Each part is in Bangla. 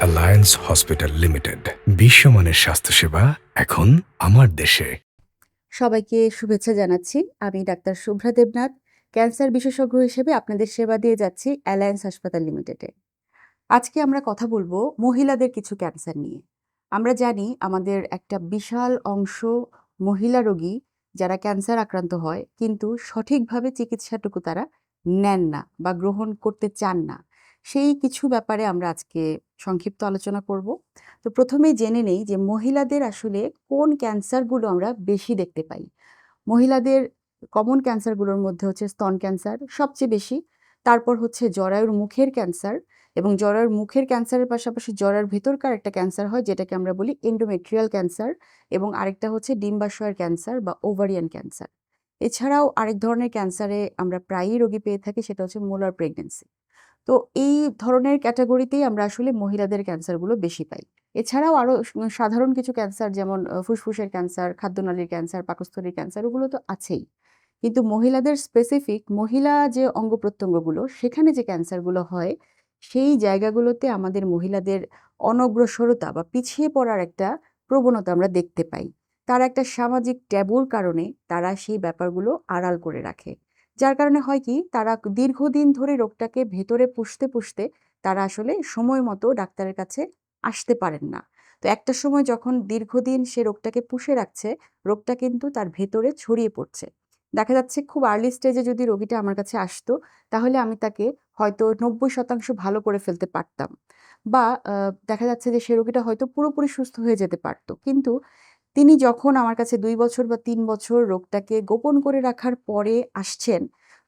অ্যালায়েন্স হসপিটাল লিমিটেড, বিশ্বমানের স্বাস্থ্যসেবা এখন আমার দেশে। সবাইকে শুভেচ্ছা জানাচ্ছি। আমি ডাক্তার শুভ্রা দেবনাথ, ক্যান্সার বিশেষজ্ঞ হিসেবে আপনাদের সেবা দিয়ে যাচ্ছি অ্যালায়েন্স হাসপাতাল লিমিটেডে। আজকে আমরা কথা বলবো মহিলাদের কিছু ক্যান্সার নিয়ে। আমরা জানি আমাদের একটা বিশাল অংশ মহিলা রোগী যারা ক্যান্সার আক্রান্ত হয়, কিন্তু সঠিকভাবে চিকিৎসাটুকু তারা নেন না বা গ্রহণ করতে চান না। সেই কিছু ব্যাপারে আমরা আজকে সংক্ষিপ্ত আলোচনা করব। তো প্রথমেই জেনে নেই যে মহিলাদের আসলে কোন ক্যান্সারগুলো আমরা বেশি দেখতে পাই। মহিলাদের কমন ক্যান্সারগুলোর মধ্যে হচ্ছে স্তন ক্যান্সার সবচেয়ে বেশি, তারপর হচ্ছে জরায়ুর মুখের ক্যান্সার, এবং জরায়ুর মুখের ক্যান্সারের পাশাপাশি জরায়ুর ভেতরকার একটা ক্যান্সার হয় যেটাকে আমরা বলি এন্ডোমেট্রিয়াল ক্যান্সার, এবং আরেকটা হচ্ছে ডিম্বাশয়ের ক্যান্সার বা ওভারিয়ান ক্যান্সার। এছাড়াও আরেক ধরনের ক্যান্সারে আমরা প্রায়ই রোগী পেয়ে থাকি, সেটা হচ্ছে মোলার প্রেগনেন্সি। তো এই ধরনের ক্যাটাগরিতেই আমরা আসলে মহিলাদের ক্যান্সারগুলো বেশি পাই। এছাড়াও আরো সাধারণ কিছু ক্যান্সার যেমন ফুসফুসের ক্যান্সার, খাদ্যনালীর ক্যান্সার, পাকস্থলীর ক্যান্সার ওগুলো তো আছেই। কিন্তু মহিলাদের স্পেসিফিক মহিলা যে অঙ্গ-প্রত্যঙ্গগুলো সেখানে যে ক্যান্সারগুলো হয়, সেই জায়গাগুলোতে আমাদের মহিলাদের অনগ্রসরতা বা পিছিয়ে পড়ার একটা প্রবণতা আমরা দেখতে পাই। তারা একটা সামাজিক ট্যাবুর কারণে তারা সেই ব্যাপারগুলো আড়াল করে রাখে। যার কারণে হয় কি, তারা দীর্ঘদিন ধরে রোগটাকে ভেতরে পুষতে তারা আসলে সময় মতো ডাক্তারের কাছে আসতে পারেন না। তো একটা সময় যখন দীর্ঘদিন সে রোগটাকে পুষে রাখছে, রোগটা কিন্তু তার ভেতরে ছড়িয়ে পড়ছে। দেখা যাচ্ছে খুব আর্লি স্টেজে যদি রোগীটা আমার কাছে আসতো, তাহলে আমি তাকে হয়তো 90% ভালো করে ফেলতে পারতাম। বা দেখা যাচ্ছে যে সে রোগীটা হয়তো পুরোপুরি সুস্থ হয়ে যেতে পারত। কিন্তু তিনি যখন আমার কাছে ২ বছর বা ৩ বছর রোগটাকে গোপন করে রাখার পরে আসছেন,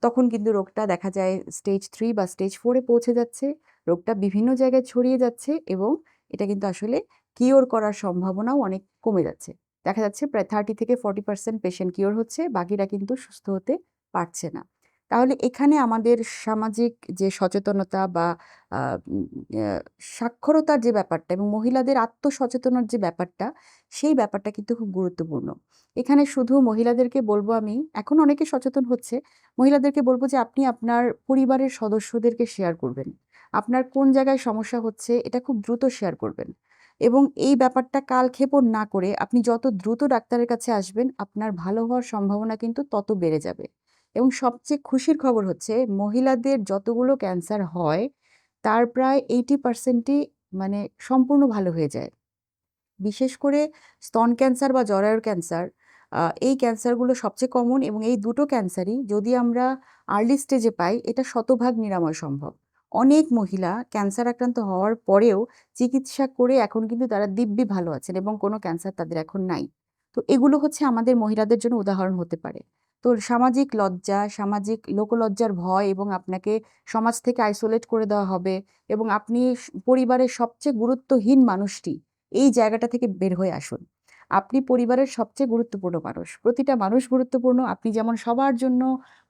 তখন কিন্তু রোগটা দেখা যায় স্টেজ 3 বা স্টেজ 4 এ পৌঁছে যাচ্ছে। রোগটা বিভিন্ন জায়গায় ছড়িয়ে যাচ্ছে এবং এটা কিন্তু আসলে কিওর করার সম্ভাবনাও অনেক কমে যাচ্ছে। দেখা যাচ্ছে প্রায় 30 থেকে 40% পেশেন্ট কিওর হচ্ছে, বাকিরা কিন্তু সুস্থ হতে পারছে না। তাহলে এখানে আমাদের সামাজিক যে সচেতনতা বা আ উম আ সাক্ষরতার যে ব্যাপারটা এবং মহিলাদের আত্মসচেতনার যে ব্যাপারটা, সেই ব্যাপারটা কিন্তু খুব গুরুত্বপূর্ণ। এখানে শুধু মহিলাদেরকে বলব আমি, এখন অনেকে সচেতন হচ্ছে। মহিলাদেরকে বলব যে আপনি আপনার পরিবারের সদস্যদেরকে শেয়ার করবেন। আপনার কোন জায়গায় সমস্যা হচ্ছে এটা খুব দ্রুত শেয়ার করবেন। এবং এই ব্যাপারটা কালক্ষেপণ না করে আপনি যত দ্রুত ডাক্তারের কাছে আসবেন, আপনার ভালো হওয়ার সম্ভাবনা কিন্তু তত বেড়ে যাবে। এবং সবচেয়ে খুশির খবর হচ্ছে মহিলাদের যতগুলো ক্যান্সার হয়, তার প্রায় 80% ই মানে সম্পূর্ণ ভালো হয়ে যায়। বিশেষ করে স্তন ক্যান্সার বা জরায়ুর ক্যান্সার, এই ক্যান্সারগুলো সবচেয়ে কমন, এবং এই দুটো ক্যান্সারই যদি আমরা আর্লি স্টেজে পাই, এটা শতভাগ নিরাময় সম্ভব। অনেক মহিলা ক্যান্সার আক্রান্ত হওয়ার পরেও চিকিৎসা করে এখন কিন্তু তারা দিব্যি ভালো আছেন এবং কোনো ক্যান্সার তাদের এখন নাই। তো এগুলো হচ্ছে আমাদের মহিলাদের জন্য উদাহরণ হতে পারে। তো সামাজিক লজ্জা, সামাজিক লোকলজ্জার ভয় এবং আপনাকে সমাজ থেকে আইসোলেট করে দেওয়া হবে, এবং আপনি পরিবারের সবচেয়ে গুরুত্বহীন মানুষটি, এই জায়গাটা থেকে বের হয়ে আসুন। আপনি পরিবারের সবচেয়ে গুরুত্বপূর্ণ মানুষ। প্রতিটা মানুষ গুরুত্বপূর্ণ। আপনি যেমন সবার জন্য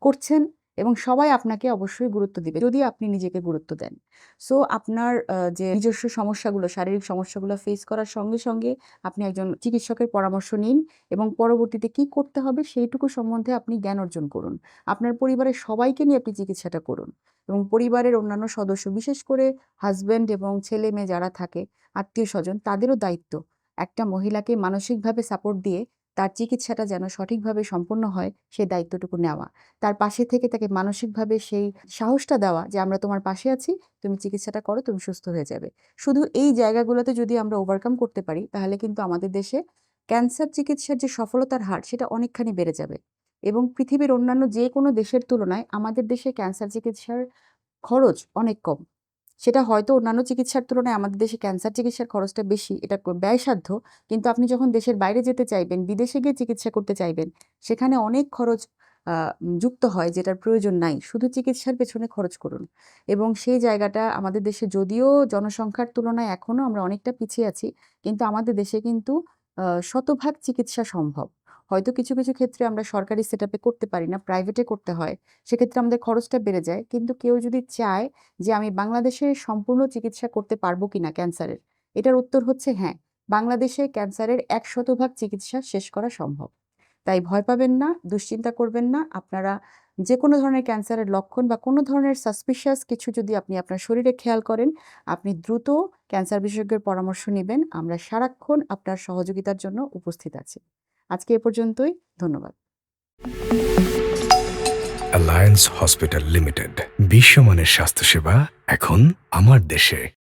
করছেন এবং সবাই আপনাকে অবশ্যই গুরুত্ব দিবে যদি আপনি নিজেকে গুরুত্ব দেন। সো আপনার যে নিজস্ব সমস্যাগুলো, শারীরিক সমস্যাগুলো ফেস করার সঙ্গে আপনি একজন চিকিৎসকের পরামর্শ নিন এবং পরবর্তীতে কি করতে হবে সেইটুকু সম্বন্ধে আপনি জ্ঞান অর্জন করুন। আপনার পরিবারের সবাইকে নিয়ে আপনি চিকিৎসাটা করুন, এবং পরিবারের অন্যান্য সদস্য, বিশেষ করে হাসব্যান্ড এবং ছেলে-মেয়ে যারা থাকে, আত্মীয়স্বজন, তাদেরও দায়িত্ব একটা মহিলাকে মানসিকভাবে সাপোর্ট দিয়ে তার চিকিৎসাটা যেন সঠিকভাবে সম্পন্ন হয়, সেই দায়িত্বটুকু নেওয়া। তার পাশে থেকে তাকে মানসিকভাবে সেই সাহসটা দেওয়া যে, "আমরা তোমার পাশে আছি, তুমি চিকিৎসাটা করো, তুমি সুস্থ হয়ে যাবে।" শুধু এই জায়গাগুলোতে যদি আমরা ওভারকাম করতে পারি, তাহলে কিন্তু আমাদের দেশে ক্যান্সার চিকিৎসার যে সফলতার হার, সেটা অনেকখানি বেড়ে যাবে, এবং পৃথিবীর অন্যান্য যেকোনো দেশের তুলনায় আমাদের দেশে ক্যান্সার চিকিৎসার খরচ অনেক কম। সেটা হয়তো অন্যান্য চিকিৎসার তুলনায় আমাদের দেশে ক্যান্সার চিকিৎসার খরচটা বেশি, এটা ব্যয়সাধ্য। কিন্তু আপনি যখন দেশের বাইরে যেতে চাইবেন, বিদেশে গিয়ে চিকিৎসা করতে চাইবেন, সেখানে অনেক খরচ যুক্ত হয় যেটার প্রয়োজন নাই। শুধু চিকিৎসার পেছনে খরচ করুন। এবং সেই জায়গাটা আমাদের দেশে, যদিও জনসংখ্যার তুলনায় এখনো আমরা অনেকটা পিছিয়ে আছি, কিন্তু আমাদের দেশে কিন্তু শতভাগ চিকিৎসা সম্ভব। হয়তো কিছু ক্ষেত্রে আমরা সরকারি সেটআপে করতে পারি না, প্রাইভেটে করতে হয়। সেক্ষেত্রে আমাদের খরচটা বেড়ে যায়। কিন্তু কেউ যদি চায় যে আমি বাংলাদেশে সম্পূর্ণ চিকিৎসা করতে পারবো কিনা ক্যান্সারের? এটার উত্তর হচ্ছে হ্যাঁ, বাংলাদেশে ক্যান্সারের ১০০% চিকিৎসা শেষ করা সম্ভব। তাই ভয় পাবেন না, দুশ্চিন্তা করবেন না। আপনারা যে কোনো ধরনের ক্যান্সারের লক্ষণ বা কোনো ধরনের সাসপিশিয়াস কিছু যদি আপনি আপনার শরীরে খেয়াল করেন, আপনি দ্রুত ক্যান্সার বিশেষজ্ঞের পরামর্শ নিবেন। আমরা সারাক্ষণ আপনার সহযোগিতার জন্য উপস্থিত আছি। আজকে এ পর্যন্তই। ধন্যবাদ। অ্যালায়েন্স হসপিটাল লিমিটেড, বিশ্বমানের স্বাস্থ্যসেবা এখন আমার দেশে।